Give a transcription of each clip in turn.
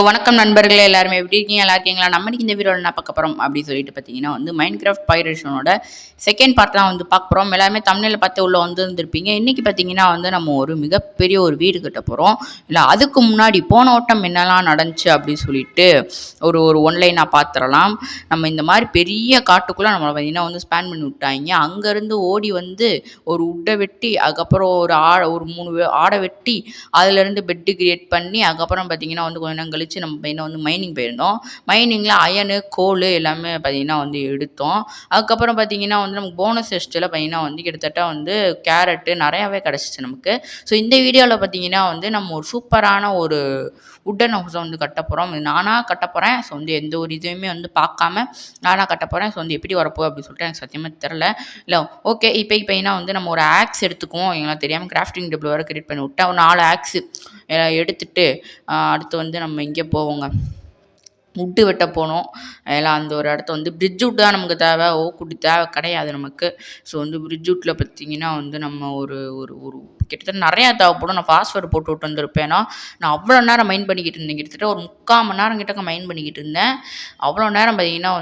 வணக்கம் நண்பர்களே, எல்லாருமே எப்படி இருக்கீங்க? நல்லா இருக்கீங்களா? நம்ம இன்னைக்கு இந்த வீடியோவில் என்ன பார்க்க போகிறோம் அப்படின்னு சொல்லிட்டு பார்த்தீங்கன்னா மைன்கிராஃப்ட் பைரேஷனோட செகண்ட் பார்ட் தான் பார்க்க போகிறோம். எல்லாருமே தமிழில் பார்த்து உள்ள இருந்திருப்பீங்க. இன்னைக்கு பார்த்தீங்கன்னா நம்ம ஒரு மிகப்பெரிய ஒரு வீடு கட்ட போகிறோம். இல்லை அதுக்கு முன்னாடி போன ஓட்டம் என்னெல்லாம் நடந்துச்சு அப்படின்னு சொல்லிட்டு ஒரு ஒரு ஒன்லைனாக பார்த்துடலாம். நம்ம இந்த மாதிரி பெரிய காட்டுக்குள்ளே நம்மளை பார்த்தீங்கன்னா ஸ்பேன் பண்ணி விட்டாங்க. அங்கேருந்து ஓடி ஒரு உட்டை வெட்டி அதுக்கப்புறம் ஒரு 3 ஆடை வெட்டி அதுலேருந்து பெட்டு கிரியேட் பண்ணி அதுக்கப்புறம் பார்த்தீங்கன்னா கொஞ்ச நேரம் கழிச்சு நம்ம பையனை மைனிங் போயிருந்தோம். மைனிங்கில் அயனு கோல் எல்லாமே பார்த்தீங்கன்னா எடுத்தோம். அதுக்கப்புறம் பார்த்தீங்கன்னா நமக்கு போனஸ் டெஸ்ட்டில் பார்த்தீங்கன்னா கிட்டத்தட்ட கேரட்டு நிறையாவே கிடச்சிச்சு நமக்கு. ஸோ இந்த வீடியோவில் பார்த்தீங்கன்னா நம்ம ஒரு சூப்பரான ஒரு உட்டன் ஹவுஸை கட்ட போகிறோம். நானாக கட்ட போகிறேன். ஸோ எந்த ஒரு இதுவுமே பார்க்காம நானாக கட்ட போகிறேன். ஸோ எப்படி வரப்போ அப்படின்னு சொல்லிட்டு எனக்கு சத்தியமாக தெரில. இல்லை ஓகே, இப்போ நம்ம ஒரு ஆக்ஸ் எடுத்துக்குவோம். எங்களுக்கு தெரியாமல் கிராஃப்டிங் டேபிள் வர கிரியேட் பண்ணி விட்டேன். ஒரு 4 ஆக்ஸு எடுத்துகிட்டு அடுத்து நம்ம இங்கே போவோங்க. உட்டு வெட்ட போனோம். எல்லாம் அந்த ஒரு இடத்த பிரிட்ஜ் உட்டு தான் நமக்கு தேவை. ஓக்குட்டு தேவை கிடையாது நமக்கு. ஸோ பிரிட்ஜ் உட்டில் பார்த்தீங்கன்னா நம்ம ஒரு ஒரு ஒரு கிட்டத்தட்ட நிறையா தேவைப்படும். நான் பாஸ்வேர்டு போட்டு விட்டு வந்திருப்பேன். நான் அவ்வளோ நேரம் மைண்ட் பண்ணிக்கிட்டு இருந்தேன். கிட்டத்தட்ட ஒரு 3/4 மணி நேரம் கிட்டக்க மைண்ட் பண்ணிக்கிட்டு இருந்தேன். அவ்வளோ நேரம் பார்த்தீங்கன்னா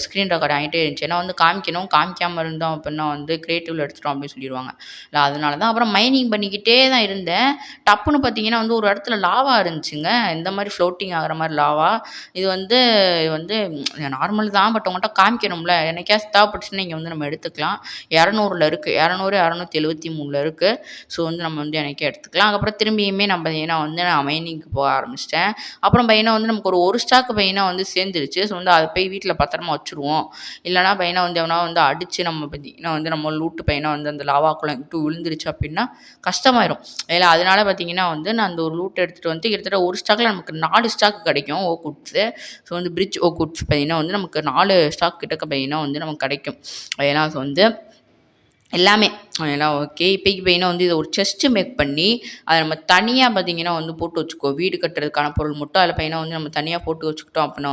ஸ்க்ரீன் ரெக்கார்ட் ஆகிட்டே இருந்துச்சு. ஏன்னா காமிக்கணும், காமிக்காமல் இருந்தோம் அப்படின்னா கிரியேட்டிவில் எடுத்துட்டோம் அப்படின்னு சொல்லிடுவாங்க. இல்லை அதனால தான் அப்புறம் மைனிங் பண்ணிக்கிட்டே தான் இருந்தேன். டப்புன்னு பார்த்தீங்கன்னா ஒரு இடத்துல லாவா இருந்துச்சுங்க. இந்த மாதிரி ஃப்ளோட்டிங் ஆகிற மாதிரி லாவா. இது வந்து நார்மல் தான். பட் உங்கள்கிட்ட காமிக்கணும்ல. என்னைக்காச்சும் தேவைப்பட்டுச்சுன்னா இங்கே நம்ம எடுத்துக்கலாம். 200ல் இருக்குது. 200 273ல் இருக்குது. ஸோ நம்ம எனக்கே எடுத்துக்கலாம். அதுக்கப்புறம் திரும்பியுமே நம்ம பார்த்தீங்கன்னா நான் மைனிங்க்கு போக ஆரம்பிச்சிட்டேன். அப்புறம் பார்த்தீங்கன்னா நமக்கு ஒரு ஸ்டாக்கு பார்த்தீங்கன்னா சேர்ந்துருச்சு. ஸோ அதை போய் வீட்டில் பத்திரமா வச்சுருவோம். இல்லைனா பார்த்தீங்கன்னா எவனா அடித்து நம்ம பார்த்தீங்கன்னா நம்ம லூட்டு பையனை அந்த லாவாக்குள்ளே விழுந்துருச்சு அப்படின்னா கஷ்டமாயிரும். இல்லை அதனால பார்த்தீங்கன்னா நான் அந்த ஒரு லூட் எடுத்துகிட்டு கிட்டத்தட்ட ஒரு ஸ்டாக்கில் நமக்கு 4 ஸ்டாக்கு கிடைக்கும் ஓக்குட்ஸு. ஸோ பிரிட்ஜ் ஓக்குட்ஸ் பார்த்தீங்கன்னா நமக்கு 4 ஸ்டாக் கிட்டக்க பார்த்தீங்கன்னா நமக்கு கிடைக்கும். ஏன்னா எல்லாமே எல்லாம் ஓகே. இப்போக்கி பார்த்தீங்கன்னா இதை ஒரு செஸ்ட்டு மேக் பண்ணி அதை நம்ம தனியாக பார்த்தீங்கன்னா போட்டு வச்சுக்கோ. வீடு கட்டுறதுக்கான பொருள் மட்டும் அதில் பார்த்தீங்கன்னா நம்ம தனியாக போட்டு வச்சுக்கிட்டோம் அப்படின்னா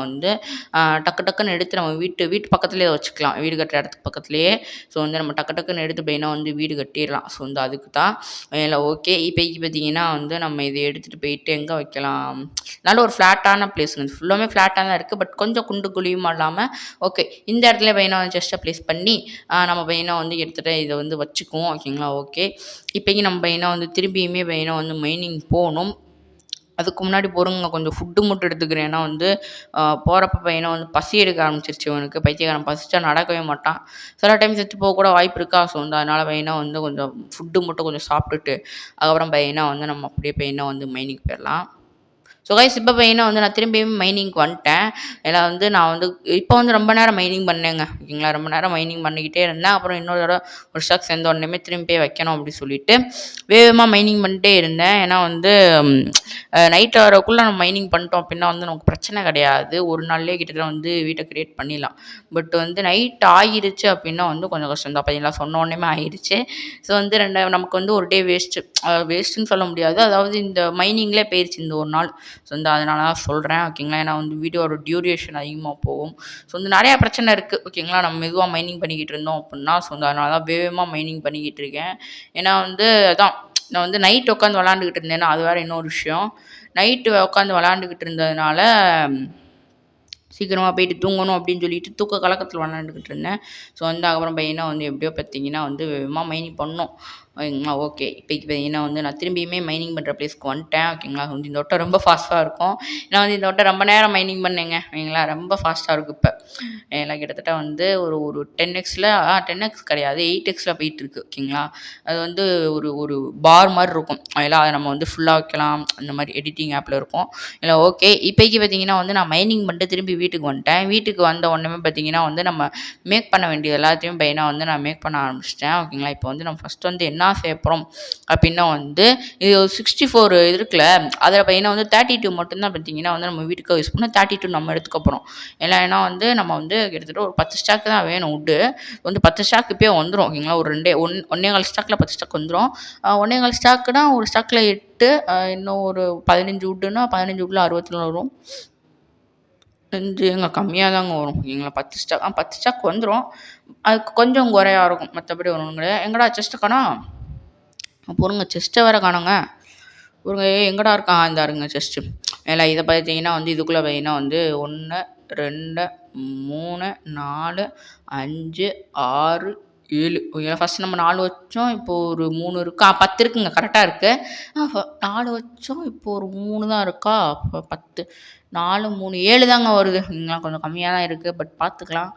டக்கு டக்குன்னு எடுத்து நம்ம வீட்டு பக்கத்துலேயே வச்சுக்கலாம். வீடு கட்டுற இடத்துக்கு பக்கத்துலேயே. ஸோ நம்ம டக்கு டக்குன்னு எடுத்து பார்த்தீங்கன்னா வீடு கட்டிடலாம். ஸோ அதுக்கு தான் இல்லை ஓகே. இப்போக்கி பார்த்தீங்கன்னா நம்ம இதை எடுத்துகிட்டு போயிட்டு எங்கே வைக்கலாம்? நல்ல ஒரு ஃப்ளாட்டான பிளேஸுங்க. ஃபுல்லாமே ஃப்ளாட்டாக தான் இருக்குது. பட் கொஞ்சம் குண்டு குழியுமா இல்லாமல் ஓகே. இந்த இடத்துல பார்த்தீங்கன்னா செஸ்ட்டை ப்ளேஸ் பண்ணி நம்ம பார்த்தீங்கன்னா எடுத்துகிட்டு இதை வச்சுக்குவோம். ஓகேங்களா? ஓகே. இப்போக்கி நம்ம பையனா திரும்பியுமே பையனா மைனிங் போகணும். அதுக்கு முன்னாடி பொறுங்க, கொஞ்சம் ஃபுட்டு மட்டும் எடுத்துக்கிறேன். ஏன்னா போகிறப்ப பையனை பசி எடுக்க ஆரம்பிச்சிருச்சு. அவனுக்கு பைத்தியக்காரன் பசிச்சா நடக்கவே மாட்டான். சில டைம் செத்து போக கூட வாய்ப்பு இருக்கா. ஸோ அதனால் பையனா கொஞ்சம் ஃபுட்டு மட்டும் கொஞ்சம் சாப்பிட்டுட்டு அதுக்கப்புறம் பையனா நம்ம அப்படியே பையனா மைனிங் போயிடலாம். ஸோ கைஸ் இப்போ பார்த்தீங்கன்னா நான் திரும்பியும் மைனிங்க்கு வந்துட்டேன். ஏன்னா நான் இப்போ ரொம்ப நேரம் மைனிங் பண்ணேங்க. ஓகேங்களா? ரொம்ப நேரம் மைனிங் பண்ணிக்கிட்டே இருந்தேன். அப்புறம் இன்னொரு தடவை ஒரு ஸ்டாக் சேர்ந்த உடனே திரும்பி வைக்கணும் அப்படின்னு சொல்லிட்டு வேகமாக மைனிங் பண்ணிட்டே இருந்தேன். ஏன்னா நைட்டு வரக்குள்ளே நம்ம மைனிங் பண்ணிட்டோம் அப்படின்னா நமக்கு பிரச்சனை கிடையாது. ஒரு நாள்லேயே கிட்டத்தட்ட வீட்டை க்ரியேட் பண்ணிடலாம். பட் நைட் ஆகிருச்சு அப்படின்னா கொஞ்சம் கஷ்டம் தான். பார்த்தீங்களா? சொன்ன உடனே ஆகிருச்சு. ஸோ நமக்கு ஒரு டே வேஸ்ட்டுன்னு சொல்ல முடியாது. அதாவது இந்த மைனிங்லேயே போயிடுச்சு இந்த ஒரு நாள். ஸோ அதனால தான் சொல்கிறேன். ஓகேங்களா? ஏன்னா வீடியோட டியூரேஷன் அதிகமாக போகும். ஸோ நிறையா பிரச்சனை இருக்குது. ஓகேங்களா? நம்ம மெதுவாக மைனிங் பண்ணிக்கிட்டு இருந்தோம் அப்படின்னா அதனால தான் வேகமாக மைனிங் பண்ணிக்கிட்டு இருக்கேன். ஏன்னா அதான் நான் நைட் உட்காந்து விளாண்டுக்கிட்டு இருந்தேன்னா அது வேறு இன்னொரு விஷயம். நைட்டு உட்காந்து விளாண்டுக்கிட்டு இருந்ததுனால சீக்கிரமாக போயிட்டு தூங்கணும் அப்படின்னு சொல்லிட்டு தூக்க கலக்கத்தில் விளாண்டுக்கிட்டு இருந்தேன். ஸோ அதுக்கப்புறம் பையனா எப்படியோ பார்த்தீங்கன்னா வேகமாக மைனிங் பண்ணோம். ஓகேங்களா? ஓகே. இப்போக்கி பார்த்தீங்கன்னா நான் திரும்பியுமே மைனிங் பண்ணுற பிளேஸ்க்கு வந்துட்டேன். ஓகேங்களா? இந்த வட்டம் ரொம்ப ஃபாஸ்ட்டாக இருக்கும். ஏன்னா இந்த வட்டம் ரொம்ப நேரம் மைனிங் பண்ணேங்க. ஓகேங்களா? ரொம்ப ஃபாஸ்ட்டாக இருக்கும் இப்போ. எல்லாம் கிட்டத்தட்ட ஒரு 10x 10x கிடையாது, 8x போயிட்டுருக்கு. ஓகேங்களா? அது ஒரு ஒரு பார் மாதிரி இருக்கும். அதெல்லாம் அதை நம்ம ஃபுல்லாக வைக்கலாம். அந்த மாதிரி எடிட்டிங் ஆப்பில் இருக்கும். இல்லை ஓகே. இப்போக்கி பார்த்தீங்கன்னா நான் மைனிங் பண்ணிட்டு திரும்பி வீட்டுக்கு வந்துட்டேன். வீட்டுக்கு வந்த உடனே பார்த்தீங்கன்னா நம்ம மேக் பண்ண வேண்டியது எல்லாத்தையும் பையனா நான் மேக் பண்ண ஆரம்பிச்சிட்டேன். ஓகேங்களா? இப்போ நம்ம ஃபஸ்ட் என்ன செய்ய போகிறோம் அப்படின்னா இது 64 இது இருக்குல்ல, அதில் பையனா 32 மட்டும்தான் பார்த்தீங்கன்னா நம்ம வீட்டுக்கு யூஸ் பண்ண 32 நம்ம எடுத்துக்க போகிறோம். ஏன்னா நம்ம கிட்டத்தட்ட ஒரு 10 ஸ்டாக் தான் வேணும் உட்டு. 10 ஸ்டாக் இப்போயே வந்துடும். ஓகேங்களா? ஒரு 1.25 ஸ்டாக்கில் 10 ஸ்டாக் வந்துடும். 1.25 ஸ்டாக்குனா ஒரு ஸ்டாக்கில் 8, இன்னும் ஒரு 15 உட்டுன்னா 15 உட்டில் 64 வரும். எங்க கம்மியாக தாங்க வரும். ஓகேங்களா? 10 ஸ்டாக் வந்துடும். அதுக்கு கொஞ்சம் குறையா இருக்கும். மற்றபடி ஒன்றும் கிடையாது. எங்கடா செஸ்ட்டு காணோம்? பொறுங்க, செஸ்ட்டை வேறு காணோங்க. பொறுங்க, எங்கடா இருக்கான்? இந்த இருங்க செஸ்ட்டு. இல்லை இதை பார்த்தீங்கன்னா வந்து இதுக்குள்ளே பார்த்தீங்கன்னா வந்து 1 2 3 4 5 6 7 ஓகேங்களா. ஃபஸ்ட் நம்ம 4 வச்சோம். இப்போ ஒரு 3 இருக்கா? 10 இருக்குங்க. கரெக்டா இருக்கு. 4 வச்சோம். இப்போ ஒரு 3 தான் இருக்கா? அப்போ 10 4 3 7 தாங்க வருது. கொஞ்சம் கம்மியா தான் இருக்கு. பட் பார்த்துக்கலாம்.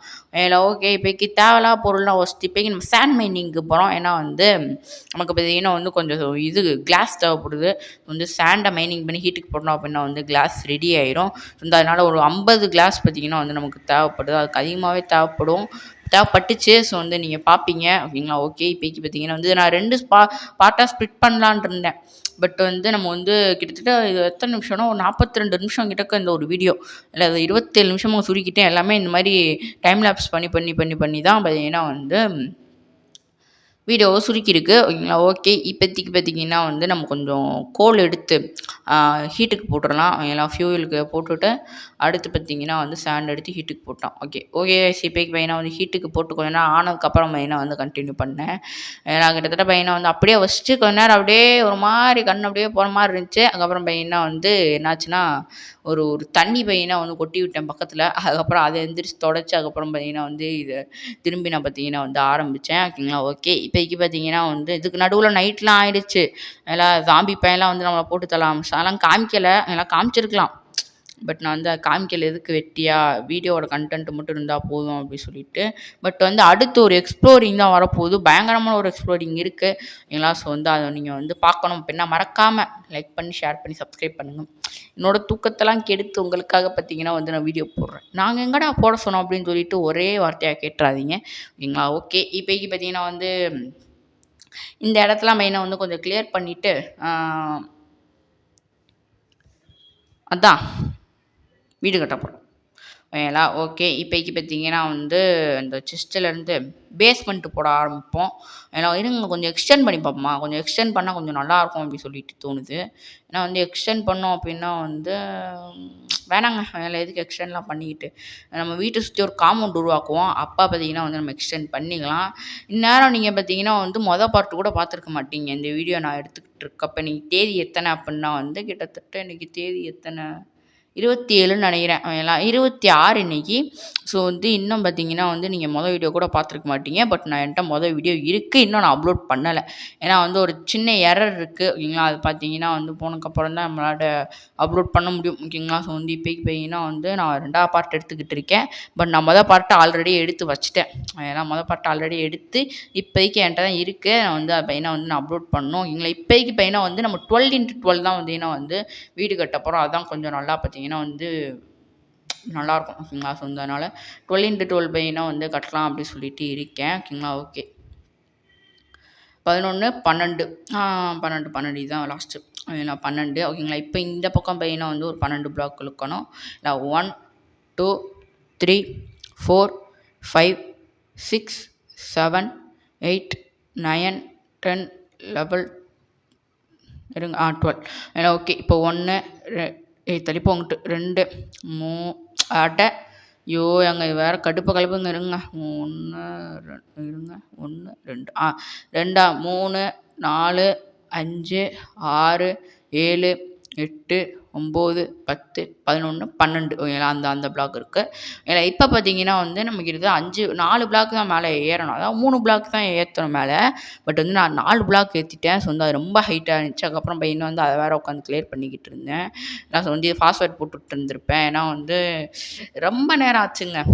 ஓகே. இப்போதைக்கு தேவையில்லாத பொருள்லாம் ஃபர்ஸ்ட் இப்போதைக்கு நம்ம சாண்ட் மைனிங்க்கு போகிறோம். ஏன்னா வந்து நமக்கு பார்த்தீங்கன்னா வந்து கொஞ்சம் இது கிளாஸ் தேவைப்படுது. வந்து சாண்டை மைனிங் பண்ணி ஹீட்டுக்கு போட்டோம் அப்படின்னா வந்து கிளாஸ் ரெடி ஆயிரும். வந்து அதனால் ஒரு 50 கிளாஸ் பார்த்தீங்கன்னா வந்து நமக்கு தேவைப்படுது. அதுக்கு அதிகமாகவே தேவைப்பட்டுச்சு. ஸோ வந்து நீங்கள் பார்ப்பீங்க ஓகேங்களா. ஓகே. இப்போதைக்கு பார்த்தீங்கன்னா வந்து நான் 2 பார்ட்டாக ஸ்ப்ளிட் பண்ணலான் இருந்தேன். பட் வந்து நம்ம வந்து கிட்டத்தட்ட இது எத்தனை நிமிஷம்னா ஒரு 42 நிமிஷம் கிட்டக்க இந்த ஒரு வீடியோ. இல்லை அது 27 நிமிஷமாக சுருக்கிட்டேன். எல்லாமே இந்த மாதிரி டைம் லேப்ஸ் பண்ணி தான் பார்த்தீங்கன்னா வந்து வீடியோவை சுருக்கியிருக்கு ஓகேங்களா. ஓகே. இப்போதைக்கு பார்த்தீங்கன்னா வந்து நம்ம கொஞ்சம் கோல் எடுத்து ஹீட்டுக்கு போட்டுடலாம் ஓகேங்களா. ஃபியூயலுக்கு போட்டுவிட்டு அடுத்து பார்த்தீங்கன்னா வந்து சாண்ட் எடுத்து ஹீட்டுக்கு போட்டோம். ஓகே இப்போதைக்கு பையனை வந்து ஹீட்டுக்கு போட்டு கொஞ்ச நேரம் ஆனதுக்கப்புறம் பையனை வந்து கண்டினியூ பண்ணேன். நான் கிட்டத்தட்ட பையனை வந்து அப்படியே வச்சுட்டு கொஞ்ச நேரம் அப்படியே ஒரு மாதிரி கண் அப்படியே போகிற மாதிரி இருந்துச்சு. அதுக்கப்புறம் பையனா வந்து என்னாச்சுன்னா ஒரு தண்ணி பையனை வந்து கொட்டி விட்டேன் பக்கத்தில். அதுக்கப்புறம் அதை எந்திரிச்சு தொடச்சி அதுக்கப்புறம் பார்த்தீங்கன்னா வந்து இதை திரும்பி நான் பார்த்தீங்கன்னா வந்து ஆரம்பித்தேன் ஓகேங்களா. ஓகே. இப்போதைக்கு பார்த்தீங்கன்னா வந்து இதுக்கு நடுவில் நைட்லாம் ஆயிடுச்சு. எல்லாம் ஜாம்பி பையன்லாம் வந்து நம்மளை போட்டு தள்ள ஆரம்பிச்சான். அதெல்லாம் காமிக்கலை. எல்லாம் காமிச்சிருக்கலாம். பட் நான் வந்து அதை காமிக்கல. எதுக்கு வெட்டியா வீடியோவோட கண்டென்ட் மட்டும் இருந்தால் போதும் அப்படின்னு சொல்லிட்டு. பட் வந்து அடுத்து ஒரு எக்ஸ்ப்ளோரிங் தான் வரப்போகுது. பயங்கரமான ஒரு எக்ஸ்ப்ளோரிங் இருக்குது ஓகேங்களா. ஸோ வந்து அதை நீங்கள் வந்து பார்க்கணும் அப்படின்னா மறக்காமல் லைக் பண்ணி ஷேர் பண்ணி சப்ஸ்கிரைப் பண்ணுங்கள். என்னோடய தூக்கத்தெல்லாம் கெடுத்து உங்களுக்காக பார்த்தீங்கன்னா வந்து நான் வீடியோ போடுறேன். நாங்கள் எங்கடா போட சொன்னோம் அப்படின்னு சொல்லிட்டு ஒரே வார்த்தையாக கேட்டுறாதீங்க ஓகேங்களா. ஓகே. இப்போதைக்கு பார்த்தீங்கன்னா வந்து இந்த இடத்துல மெயினாக வந்து கொஞ்சம் கிளியர் பண்ணிவிட்டு அதான் வீடு கட்ட போகிறோம் ஓகேங்களா. ஓகே. இப்போதைக்கு பார்த்தீங்கன்னா வந்து இந்த செஸ்ட்டிலேருந்து பேஸ்மெண்ட்டு போட ஆரம்பிப்போம். ஏன்னா இருங்க கொஞ்சம் எக்ஸ்டெண்ட் பண்ணி பார்ப்போமா. கொஞ்சம் எக்ஸ்டெண்ட் பண்ணால் கொஞ்சம் நல்லாயிருக்கும் அப்படின்னு சொல்லிட்டு தோணுது. ஏன்னா வந்து எக்ஸ்டெண்ட் பண்ணோம் அப்படின்னா வந்து வேணாங்க. அதில் எதுக்கு எக்ஸ்டெண்ட்லாம் பண்ணிக்கிட்டு நம்ம வீட்டை சுற்றி ஒரு காம்பவுண்ட் உருவாக்குவோம். அப்போ பார்த்தீங்கன்னா வந்து நம்ம எக்ஸ்டெண்ட் பண்ணிக்கலாம். இந்நேரம் நீங்கள் பார்த்தீங்கன்னா வந்து பார்ட்டு கூட பார்த்துருக்க மாட்டீங்க. இந்த வீடியோ நான் எடுத்துக்கிட்டு இருக்கப்போ இன்றைக்கி தேதி எத்தனை அப்படின்னா வந்து கிட்டத்தட்ட இன்றைக்கி தேதி எத்தனை 27ன்னு நினைக்கிறேன். எல்லாம் 26 இன்னைக்கு. ஸோ வந்து இன்னும் பார்த்தீங்கன்னா வந்து நீங்கள் வீடியோ கூட பார்த்துருக்க மாட்டீங்க. பட் என்கிட்ட வீடியோ இருக்குது. இன்னும் நான் அப்லோட் பண்ணலை. ஏன்னா வந்து ஒரு சின்ன எரர் இருக்குது ஓகேங்களா. அது பார்த்தீங்கன்னா வந்து போனதுக்கப்புறம் தான் நம்மளால் அப்லோட் பண்ண முடியும் ஓகேங்களா. ஸோ வந்து இப்போக்கு பார்த்தீங்கன்னா வந்து நான் 2வது பார்ட் எடுத்துக்கிட்டு இருக்கேன். பட் நான் பார்ட்டை ஆல்ரெடி எடுத்து வச்சுட்டேன். ஏன்னா பார்ட்டை ஆல்ரெடி எடுத்து இப்போதைக்கு என்கிட்ட தான் இருக்குது. நான் வந்து பையனை வந்து நான் அப்லோட் பண்ணணும் ஓகேங்களா. இப்போதைக்கு பையனை வந்து நம்ம 12x12 தான் வந்து வீடு கட்ட போகிறோம். அதான் கொஞ்சம் நல்லா பார்த்தீங்கன்னா வந்து நல்லாயிருக்கும் ஓகேங்களா. ஸோ அதனால் 12x12 பையனை வந்து கட்டலாம் அப்படின்னு சொல்லிட்டு இருக்கேன் ஓகேங்களா. ஓகே. 11 12 12 இதுதான் லாஸ்ட்டு ஓகேங்களா. 12 ஓகேங்களா. இப்போ இந்த பக்கம் பையனை வந்து ஒரு 12 பிளாக் இழுக்கணும். இல்லை 1 2 3 4 5 6 7 8 9 10 11 இருங்க 12 ஏன்னா ஓகே. இப்போ 1 தள்ளிப்போ அங்கிட்டு 2 3 அட்டை ஐயோ எங்க வேறு கடுப்பு கலப்புங்க. இருங்க 1 இருங்க 1 2 2 3 4 5 6 7 8 9 10 11 12 ஓகேங்களா. அந்த பிளாக் இருக்குது ஏன்னா. இப்போ பார்த்தீங்கன்னா வந்து நமக்கு இது 4 பிளாக் தான் மேலே ஏறணும். அதாவது 3 பிளாக் தான் ஏற்றணும் மேலே. பட் வந்து நான் 4 பிளாக் ஏற்றிட்டேன். ஸோ வந்து அது ரொம்ப ஹைட்டாக இருந்துச்சு. அதுக்கப்புறம் பையனை வந்து அதை வேறு உட்காந்து கிளியர் பண்ணிக்கிட்டு இருந்தேன். நான் வந்து ஃபாஸ்வேர்ட் போட்டுட்டு இருந்திருப்பேன். ஏன்னா வந்து ரொம்ப நேரம் ஆச்சுங்க.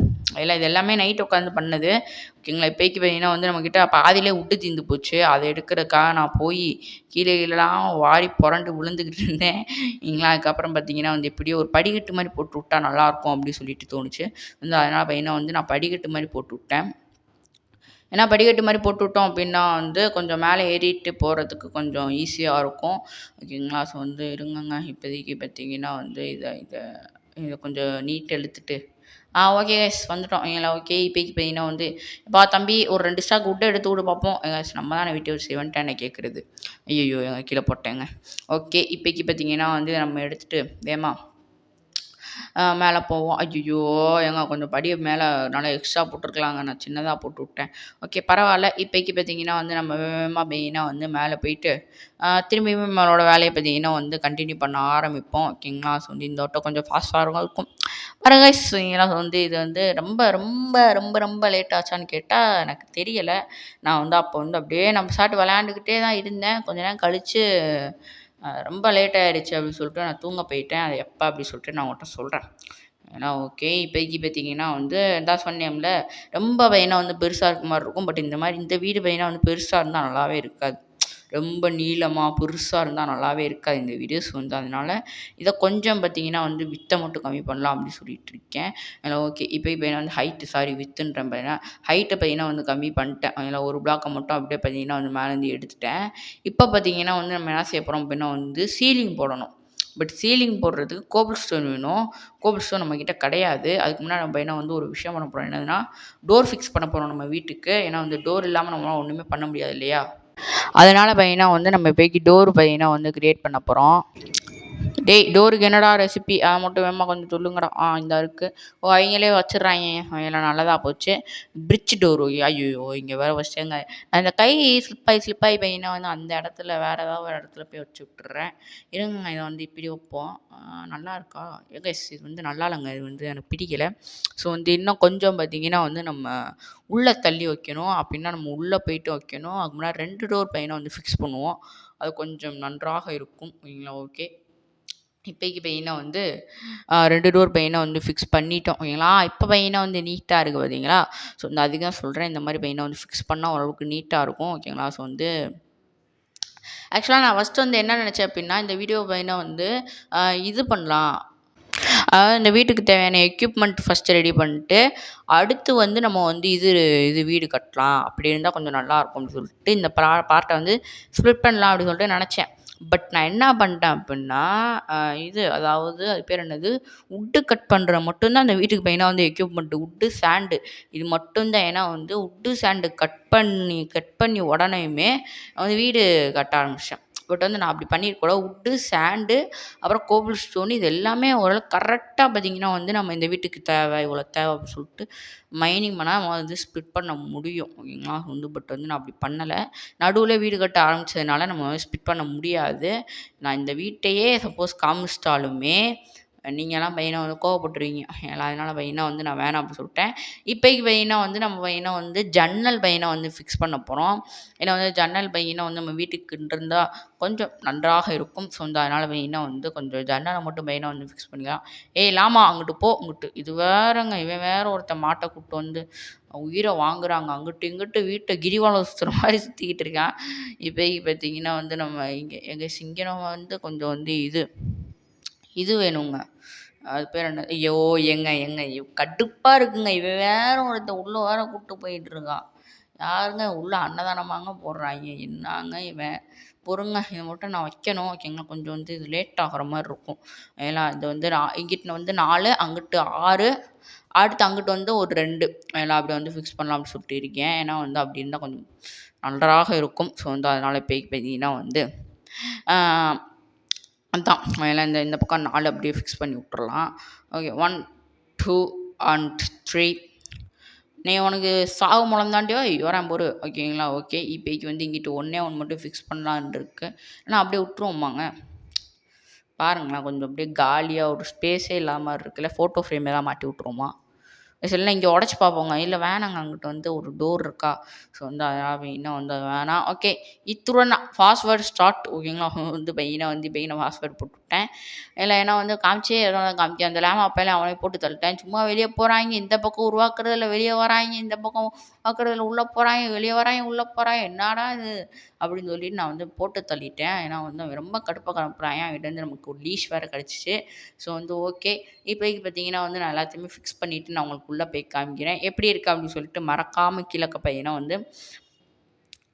இல்லை இது எல்லாமே நைட் உட்காந்து பண்ணது ஓகேங்களா. இப்போக்கி பார்த்தீங்கன்னா வந்து நம்மக்கிட்ட பாதியிலே விட்டு தீர்ந்து போச்சு. அதை எடுக்கிறதுக்காக நான் போய் கீழேலாம் வாரி புரண்டு விழுந்துக்கிட்டு இருந்தேன் இல்லைங்களா. அதுக்கப்புறம் பார்த்தீங்கன்னா வந்து எப்படியோ ஒரு படிக்கட்டு மாதிரி போட்டு விட்டா நல்லாயிருக்கும் அப்படின்னு சொல்லிட்டு தோணுச்சு. வந்து அதனால் பையனை வந்து நான் படிக்கட்டு மாதிரி போட்டு விட்டேன். ஏன்னா படிக்கட்டு மாதிரி போட்டு விட்டோம் அப்படின்னா வந்து கொஞ்சம் மேலே ஏறிட்டு போகிறதுக்கு கொஞ்சம் ஈஸியாக இருக்கும் ஓகேங்களா. ஸோ வந்து இருங்கங்க. இப்போதைக்கு பார்த்தீங்கன்னா வந்து இதை கொஞ்சம் நீட் இழுத்துட்டு ஓகே கைஸ் வந்துட்டோம் ஓகேங்களா. ஓகே. இப்போக்கி பார்த்தீங்கன்னா வந்து தம்பி ஒரு 2 ஸ்டாக் விட்டு எடுத்து விட பார்ப்போம். நம்ம தானே வீட்டை வச்சு செய்வேன்ட்டு என்ன கேட்குறது. ஐயோ கீழே போட்டேங்க. ஓகே. இப்போக்கி பார்த்தீங்கன்னா வந்து நம்ம எடுத்துகிட்டு வேமா மேலே போவோம். ஐய்யய்யோ! ஏங்க கொஞ்சம் படிய மேலே நல்லா எக்ஸ்ட்ரா போட்டுருக்கலாங்க. நான் சின்னதா போட்டு விட்டேன். ஓகே பரவால்ல. இப்போதைக்கு பார்த்தீங்கன்னா வந்து நம்ம வேகமா மெயினா வந்து மேலே போயிட்டு, திரும்பியும் நம்மளோட வேலைய பார்த்தீங்கன்னா வந்து கன்டின்யூ பண்ண ஆரம்பிப்போம். ஓகேங்களா? ஸோ வந்து இந்த வட்டம் கொஞ்சம் ஃபாஸ்ட்டா இருக்கும். பாருங்க கைஸ் ஏன்னா வந்து இது வந்து ரொம்ப ரொம்ப ரொம்ப ரொம்ப லேட் ஆச்சான்னு கேட்டா எனக்கு தெரியல. நான் வந்து அப்போ வந்து அப்படியே நம்ம பாட்டு விளையாண்டுக்கிட்டே தான் இருந்தேன். கொஞ்ச நேரம் கழிச்சு ரொம்ப லேட் ஆயிடுச்சு அப்படின்னு சொல்லிட்டு நான் தூங்க போயிட்டேன். அது எப்போ அப்படி சொல்லிட்டு நான் உங்கள்ட்ட சொல்றேன். ஏன்னா ஓகே. இப்போதைக்கு பார்த்தீங்கன்னா வந்து தான் சொன்னேன்ல, ரொம்ப பையனா வந்து பெருசா இருக்க மாரி இருக்கும். பட் இந்த மாரி இந்த வீடு பையனா வந்து பெருசா இருந்தா நல்லாவே இருக்காது. ரொம்ப நீளமா, பெருசா இருந்தா நல்லாவே இருக்காது இந்த வீடு. ஸோ வந்து அதனால இத கொஞ்சம் பார்த்தீங்கன்னா வந்து வித்த மட்டும் கம்மி பண்ணலாம் அப்படின்னு சொல்லிட்டு இருக்கேன். அதில ஓகே. இப்போ பார்த்தீங்கன்னா வந்து வித்துன்றேன் பார்த்தீங்கன்னா, ஹைட்ட பார்த்தீங்கன்னா வந்து கம்மி பண்ணிட்டேன். அதில ஒரு பிளாக்க மட்டும் அப்படியே பார்த்தீங்கன்னா வந்து மேலேருந்து எடுத்துட்டேன். இப்போ பார்த்தீங்கன்னா வந்து நம்ம என்ன செய்ய போறோம் அப்படின்னா வந்து சீலிங் போடணும். பட் சீலிங் போடுறதுக்கு கோபிள் ஸ்டோன் வேணும். கோபிள் ஸ்டோன் நம்மகிட்ட கிடையாது. அதுக்கு முன்னாடி நம்ம என்ன வந்து ஒரு விஷயம் பண்ண போறோம். என்னதுன்னா, டோர் ஃபிக்ஸ் பண்ண போறோம் நம்ம வீட்டுக்கு. ஏன்னா வந்து டோர் இல்லாம நம்மளால ஒண்ணுமே பண்ண முடியாது இல்லையா? அதனால பார்த்தீங்கன்னா வந்து நம்ம இப்போதைக்கு டோர் பார்த்தீங்கன்னா வந்து கிரியேட் பண்ண போறோம். டேய் டோருக்கு என்னடா ரெசிபி? அத மட்டும் வேகமா கொஞ்சம் சொல்லுங்கடா. இந்தா இருக்கு. ஓ! அவைங்களே வச்சுடுறாய்ங்க. அவைங்கலாம் நல்லதா போச்சு. பிரிட்ஜ் டோர் ஐய்யய்யோ! இங்க வேற வச்சுட்டேங்க. நான் இந்த கை ஸ்லிப்பாயி பார்த்தீங்கன்னா வந்து அந்த இடத்துல வேற ஏதாவது ஒரு இடத்துல போய் வச்சு விட்டுர்றேன். இருங்கங்க இத வந்து இப்படி வைப்போம். நல்லா இருக்கா? கைஸ் இது வந்து நல்லா இல்லங்க. இது வந்து எனக்கு பிடிக்கல. ஸோ வந்து இன்னும் கொஞ்சம் பார்த்தீங்கன்னா வந்து நம்ம உள்ள தள்ளி வைக்கணும். அப்படின்னா நம்ம உள்ள போயிட்டு வைக்கணும். அதுக்கு முன்னாடி 2 டோர் பையன வந்து ஃபிக்ஸ் பண்ணுவோம். அது கொஞ்சம் நன்றாக இருக்கும். ஓகேங்களா? ஓகே. இப்போதைக்கு மெயினா வந்து 2 டோர் மெயினா வந்து ஃபிக்ஸ் பண்ணிட்டோம். ஓகேங்களா? இப்போ மெயினா வந்து நீட்டா இருக்கு பார்த்தீங்களா? ஸோ வந்து அதுக்கு தான் சொல்றேன். இந்த மாரி மெயினா வந்து ஃபிக்ஸ் பண்ணா ஓரளவுக்கு நீட்டா இருக்கும். ஓகேங்களா? ஸோ வந்து ஆக்சுவலா நான் ஃபர்ஸ்ட்டு வந்து என்ன நினச்சேன் அப்டின்னா, இந்த வீடியோ மெயினா வந்து இது பண்ணலாம். அதாவது இந்த வீட்டுக்கு தேவையான எக்யூப்மெண்ட் ஃபர்ஸ்ட்டு ரெடி பண்ணிட்டு, அடுத்து வந்து நம்ம வந்து இது இது வீடு கட்டலாம். அப்படி இருந்தா கொஞ்சம் நல்லாயிருக்கும்னு சொல்லிட்டு, இந்த பார்ட்ட வந்து ஸ்ப்ளிட் பண்ணலாம் அப்படின்னு சொல்லிட்டு நெனச்சேன். பட் நான் என்ன பண்ணிட்டேன் அப்புட்ன்னா, இது அதாவது அது பேர் என்னது? வுட்டு கட் பண்ற மட்டும் தான் அந்த வீட்டுக்கு மெயினா வந்து எக்யூப்மெண்ட். வுட்டு, சாண்டு இது மட்டும் தான். ஏன்னா வந்து வுட்டு, சாண்டு கட் பண்ணி உடனேயுமே வந்து வீடு கட்ட ஆரம்பிச்சுட்டேன். பட் வந்து நான் அப்படி பண்ணியிருக்கக்கூடாது. வுட்டு, சாண்டு அப்புறம் கோபிள் ஸ்டோன் இது எல்லாமே ஓரளவுக்கு கரெக்ட்டா பார்த்தீங்கன்னா வந்து நம்ம இந்த வீட்டுக்கு தேவை, இவ்வளோ தேவை அப்படின்னு சொல்லிட்டு மைனிங் பண்ணா நம்ம வந்து ஸ்ப்ளிட் பண்ண முடியும். ஓகேங்களா? வந்து பட் வந்து நான் அப்படி பண்ணல. நடுவுல வீடு கட்ட ஆரம்பிச்சதுனால நம்ம வந்து ஸ்ப்ளிட் பண்ண முடியாது. நான் இந்த வீட்டையே சப்போஸ் காமிச்சிட்டாலுமே, நீங்கலாம் மெயினா வந்து கோவப்பட்டுருவீங்க. அதனால மெயினா வந்து நான் வேணாம் அப்படி சொல்லிட்டேன். இப்போதைக்கு மெயினா வந்து நம்ம மெயினா வந்து ஜன்னல் மெயினா வந்து ஃபிக்ஸ் பண்ண போறோம். ஏன்னா வந்து ஜன்னல் மெயினா வந்து நம்ம வீட்டுக்கு இருந்தா கொஞ்சம் நன்றாக இருக்கும். ஸோ வந்து அதனால மெயினா வந்து கொஞ்சம் ஜன்னல மட்டும் மெயினா வந்து ஃபிக்ஸ் பண்ணிக்கலாம். "ஏய் லாமா அங்கிட்டு போ" இங்கிட்டு. இது வேறங்க இவன் வேற ஒருத்தன் மாட்ட கூட்டு வந்து உயிர வாங்குறாங்க. அங்கிட்டு இங்கிட்டு வீட்ட கிரிவலம் சுத்துற மாரி சுத்திக்கிட்டு இருக்கான். இப்போதைக்கு பார்த்தீங்கன்னா வந்து நம்ம எங்க சிங்கம் வந்து கொஞ்சம் வந்து இது இது வேணுங்க. அது பேர் என்ன? ஐயோ! ஏங்க கடுப்பா இருக்குங்க. இவன் வேற ஒருத்தன் உள்ள வேற கூட்டு போயிட்டு இருக்கான். யாருங்க உள்ள அன்னதானமாங்க போடுறாய்ங்க. என்னாங்க இவன்? பொறுங்க இத மட்டும் நான் வைக்கணும். ஓகேங்களா? கொஞ்சம் வந்து இது லேட் ஆகுற மாரி இருக்கும். ஏன்னா இது வந்து இங்கிட்டு வந்து 4 அங்கிட்டு 6 அடுத்து அங்கிட்டு வந்து ஒரு 2 எல்லாம் அப்படி வந்து ஃபிக்ஸ் பண்ணலாம் அப்படின்னு சொல்லிட்டு இருக்கேன். ஏன்னா வந்து அப்படி இருந்தா கொஞ்சம் நன்றாக இருக்கும். ஸோ வந்து அதனால இப்போதைக்கு பார்த்தீங்கன்னா வந்து ஆ அதான் எல்லாம் இந்த இந்த பக்கம் 4 அப்படியே ஃபிக்ஸ் பண்ணி விட்டுறலாம். ஓகே 1, 2 அண்ட் 3 நீ உனக்கு சாவு மூலம் தாண்டியோ வரேன் பொறு ஓகேங்களா? ஓகே இப்போதைக்கு வந்து இங்கிட்டு ஒண்ணே ஒண்ணு மட்டும் ஃபிக்ஸ் பண்ணலான்னு இருக்கு. ஆனா அப்படியே விட்டுருவோமாங்க? பாருங்களேன் கொஞ்சம் அப்படியே காலியா ஒரு ஸ்பேஸே இல்லாத மாரி இருக்குல்ல. ஃபோட்டோ ஃப்ரேம் ஏதாவது மாட்டி விட்டுருவோமா? இல்ல இங்க உடைச்சு பார்ப்போங்க. இல்ல வேணாங்க அங்கிட்டு வந்து ஒரு டோர் இருக்கா? ஸோ வந்து அதனால மெயினா வந்து அது வேணாம். ஓகே இத்துடன் தான் பாஸ்வேர்ட் ஸ்டார்ட் ஓகேங்களா? வந்து மெயினா வந்து பாஸ்வேர்ட் போட்டுவிட்டேன். இல்ல ஏன்னா வந்து காமிச்சே எதனால காமிக்க அந்த லேம் அப்பலாம் அவனே போட்டு தள்ளிட்டேன். சும்மா வெளிய போறாய்ங்க, இந்த பக்கம் உருவாக்குறதில்ல வெளிய வராய்ங்க, இந்த பக்கம் உருவாக்குறதில்ல உள்ள போறாய்ங்க, வெளிய வராய்ங்க, உள்ள போறாய்ங்க. என்னடா இது? அப்படின்னு சொல்லிட்டு நான் வந்து போட்டு தள்ளிட்டேன். ஏன்னா வந்து அவன் ரொம்ப கடுப்பா கிளப்புறான். அவன்கிட்டருந்து நமக்கு ஒரு லீஷ் வேற கிடைச்சுச்சு. ஸோ வந்து ஓகே. இப்போதைக்கு பார்த்தீங்கன்னா வந்து நான் எல்லாத்தையுமே ஃபிக்ஸ் பண்ணிவிட்டு நான் உங்களுக்கு உள்ள போய் காமிக்கிறேன். எப்படி இருக்கு அப்படின்னு சொல்லிட்டு மறக்காம கீழ இருக்க பையன வந்து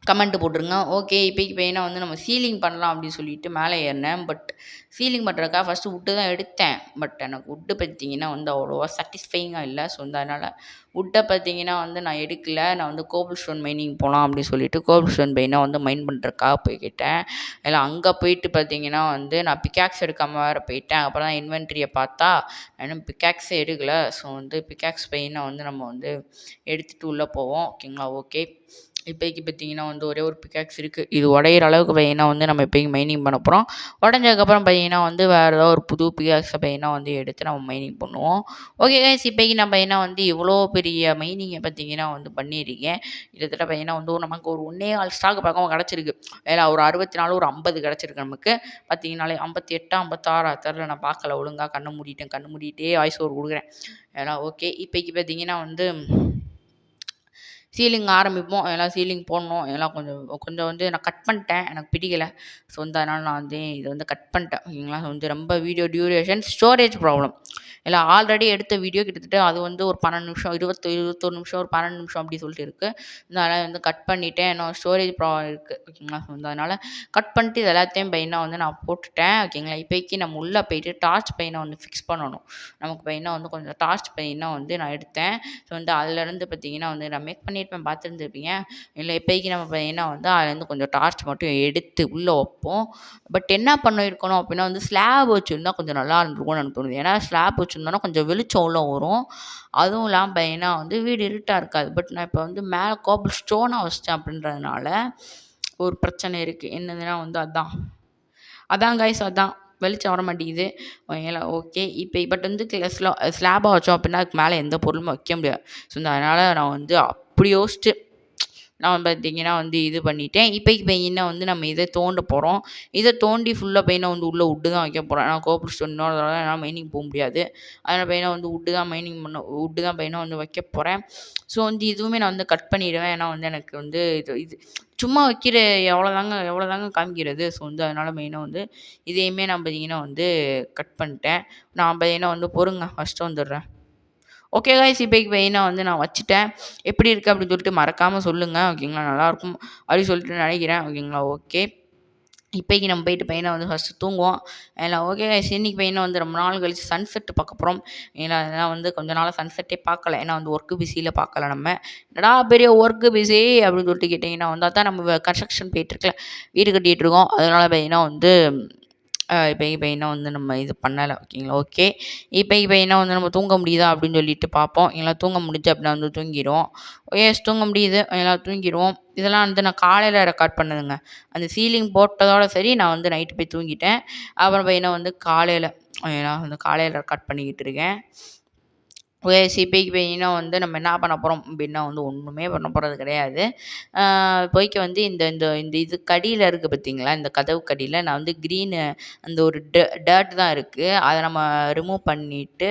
கமெண்ட் போட்டுருங்க. ஓகே. இப்போதைக்கு மெயினா வந்து நம்ம சீலிங் பண்ணலாம் அப்படின்னு சொல்லிட்டு மேலே ஏறினேன். பட் சீலிங் பண்ணுறதுக்காக ஃபஸ்ட்டு வுட்டு தான் எடுத்தேன். பட் எனக்கு வுட்டு பார்த்தீங்கன்னா வந்து அவ்வளோவா சாட்டிஸ்ஃபையிங்காக இல்ல. ஸோ வந்து அதனால வுட்ட பார்த்தீங்கன்னா வந்து நான் எடுக்கல. நான் வந்து கோபிள் ஸ்டோன் மைனிங் போலாம் அப்படின்னு சொல்லிட்டு கோபிள் ஸ்டோன் மெயினா வந்து மைன் பண்ணுறதுக்காக போய்க்கிட்டேன். இல்ல அங்கே போயிட்டு பார்த்தீங்கன்னா வந்து நான் பிக்காக்ஸ் எடுக்காம வேற போயிட்டேன். அப்புறம் தான் இன்வென்ட்ரிய பார்த்தா நான் இன்னும் பிக்காக்ஸே எடுக்கல. ஸோ வந்து பிக்காக்ஸ் மெயினா வந்து நம்ம வந்து எடுத்துட்டு உள்ள போவோம். ஓகேங்களா? ஓகே. இப்போதைக்கு பார்த்தீங்கன்னா வந்து ஒரே ஒரு பிக்காக்ஸ் இருக்குது. இது உடையிற அளவுக்கு பையனா வந்து நம்ம இப்போதைக்கு மைனிங் பண்ண போகிறோம். உடஞ்சதுக்கப்புறம் பையனா வந்து வேறு ஏதாவது ஒரு புது பிக்காக்ஸை பையனா வந்து எடுத்து நம்ம மைனிங் பண்ணுவோம். ஓகே கைஸ், இப்போதைக்கு நான் பையனா வந்து இவ்வளோ பெரிய மைனிங்கை பார்த்தீங்கன்னா வந்து பண்ணியிருக்கேன். கிட்டத்தட்ட பையனா வந்து நமக்கு ஒரு 1.25 ஸ்டாக் பக்கம் கிடச்சிருக்கு. ஏன்னா ஒரு 64 ஒரு 50 கிடச்சிருக்கு நமக்கு. பார்த்தீங்கனாலே 58 56 தெரில, நான் பார்க்கல ஒழுங்காக, கண்ணை மூடிட்டேன். கண்ணு மூடிட்டே வாய்ஸ் ஓவர் கொடுக்குறேன். ஏன்னா ஓகே. இப்போதைக்கு பார்த்தீங்கன்னா வந்து சீலிங் ஆரம்பிப்போம். எல்லாம் சீலிங் போடணும். எல்லாம் கொஞ்சம் கொஞ்சம் வந்து நான் கட் பண்ணிட்டேன். எனக்கு பிடிக்கல. ஸோ வந்து அதனால நான் வந்து இதை வந்து கட் பண்ணிட்டேன். ஓகேங்களா? வந்து ரொம்ப வீடியோ டியூரேஷன், ஸ்டோரேஜ் ப்ராப்ளம். இல்லை ஆல்ரெடி எடுத்த வீடியோ கிட்டத்தட்ட அது வந்து ஒரு 12 நிமிஷம், 21 நிமிஷம், ஒரு 12 நிமிஷம் அப்படி சொல்லிட்டு இருக்குது. அதனால் வந்து கட் பண்ணிட்டேன். இன்னும் ஸ்டோரேஜ் ப்ராப்ளம் இருக்குது. ஓகேங்களா? வந்து அதனால் கட் பண்ணிட்டு இது எல்லாத்தையும் பையனாக வந்து நான் போட்டுட்டேன். ஓகேங்களா? இப்போதைக்கு நம்ம உள்ளே போயிட்டு டார்ச் பையனை வந்து ஃபிக்ஸ் பண்ணணும். நமக்கு பையனாக வந்து கொஞ்சம் டார்ச் பையனாக வந்து நான் எடுத்தேன். ஸோ வந்து அதுலேருந்து பார்த்தீங்கன்னா வந்து நான் மேக் பண்ணியிருப்பேன், பார்த்துருந்துருப்பீங்க. இல்லை இப்போதைக்கு நம்ம பையனா வந்து அதுலேருந்து கொஞ்சம் டார்ச் மட்டும் எடுத்து உள்ளே வைப்போம். பட் என்ன பண்ணியிருக்கணும் அப்படின்னா வந்து ஸ்லாப் வச்சுருந்தா கொஞ்சம் நல்லா இருந்திருக்கும்னு எனக்கு தோணுது. ஏன்னா ஸ்லாப் வச்சுருந்தோன்னா கொஞ்சம் வெளிச்சம் உள்ள வரும். அதுவும் இல்லாமல் பையனா வந்து வீடு இருட்டாக இருக்காது. பட் நான் இப்போ வந்து மேலே கோபிள் ஸ்டோனாக வச்சிட்டேன் அப்படின்றதுனால ஒரு பிரச்சனை இருக்குது. என்னதுன்னா வந்து அதான் அதான் கைஸ், அதான் வெளிச்சம் வர மாட்டேங்குது. ஓகே. இப்போ பட் வந்து ஸ்லாபாக வச்சோம் அப்படின்னா அதுக்கு மேலே எந்த பொருளுமே வைக்க முடியாது. ஸோ அதனால் நான் வந்து அப்படி யோசிச்சு நான் பார்த்தீங்கன்னா வந்து இது பண்ணிட்டேன். இப்போதைக்கு மெயினாக வந்து நம்ம இதை தோண்ட போகிறோம். இதை தோண்டி ஃபுல்லாக மெயினாக வந்து உள்ளே வுட்டு தான் வைக்க போகிறோம். ஏன்னா கோபிள் ஸ்டோன் இன்னொரு தடவை என்னால் மைனிங் போக முடியாது. அதனால் மெயினாக வந்து வுட்டு தான் வுட்டு தான் மெயினாக வந்து வைக்க போகிறேன். ஸோ வந்து இதுவுமே நான் வந்து கட் பண்ணிடுவேன். ஏன்னா வந்து எனக்கு வந்து இது இது சும்மா வைக்கிற எவ்வளோதாங்க காமிக்கிறது. ஸோ வந்து அதனால் மெயினாக வந்து இதையுமே நான் பார்த்தீங்கன்னா வந்து கட் பண்ணிட்டேன். நான் பார்த்தீங்கன்னா வந்து பொறுங்க ஃபஸ்ட்டு வந்துடுறேன். ஓகே கைஸ், இப்போதைக்கு மெயினாக வந்து நான் வச்சுட்டேன். எப்படி இருக்குது அப்படின்னு சொல்லிட்டு மறக்காமல் சொல்லுங்கள். ஓகேங்களா? நல்லாயிருக்கும் அப்படின்னு சொல்லிட்டு நினைக்கிறேன். ஓகேங்களா? ஓகே. இப்போதைக்கு நம்ம போயிட்டு பையனை வந்து ஃபஸ்ட்டு தூங்குவோம். ஏன்னா ஓகே கைஸ், இன்னைக்கு பையனை வந்து ரொம்ப நாள் கழிச்சு சன்செட் பார்க்க போகிறோம். ஏன்னா அதெல்லாம் வந்து கொஞ்ச நாளாக சன்செட்டே பார்க்கல. ஏன்னா வந்து ஒர்க்கு பிஸியில் பார்க்கல நம்ம. என்னடா பெரிய ஒர்க்கு பிஸி அப்படின்னு சொல்லிட்டு கேட்டிங்கன்னா வந்து அதான் நம்ம கன்ஸ்ட்ரக்ஷன் போயிட்டுருக்கல, வீடு கட்டிகிட்டு இருக்கோம். அதனால பையனா வந்து இப்போ என்ன வந்து நம்ம இது பண்ணலை. ஓகேங்களா? ஓகே. இப்போ என்ன வந்து நம்ம தூங்க முடியுதா அப்படின்னு சொல்லிட்டு பார்ப்போம். எல்லாம் தூங்க முடிஞ்சு அப்படின்னா வந்து தூங்கிடுவோம். எஸ், தூங்க முடியுது. எல்லாம் தூங்கிடுவோம். இதெல்லாம் வந்து நான் காலையில் ரெக்கார்ட் பண்ணதுங்க. அந்த சீலிங் போட்டதோட சரி நான் வந்து நைட்டு போய் தூங்கிட்டேன். அப்புறம் பையனை வந்து காலையில் நான் வந்து காலையில் ரெக்கார்ட் பண்ணிக்கிட்டு இருக்கேன். சிபிஐக்கு போயின்னா வந்து நம்ம என்ன பண்ண போகிறோம் அப்படின்னா வந்து ஒன்றுமே பண்ண போகிறது கிடையாது. போய்க்கு வந்து இந்த இந்த இந்த இது கடியில் இருக்குது பார்த்தீங்களா, இந்த கதவு கடியில் நான் வந்து க்ரீனு அந்த ஒரு டர்ட் தான் இருக்குது. அதை நம்ம ரிமூவ் பண்ணிவிட்டு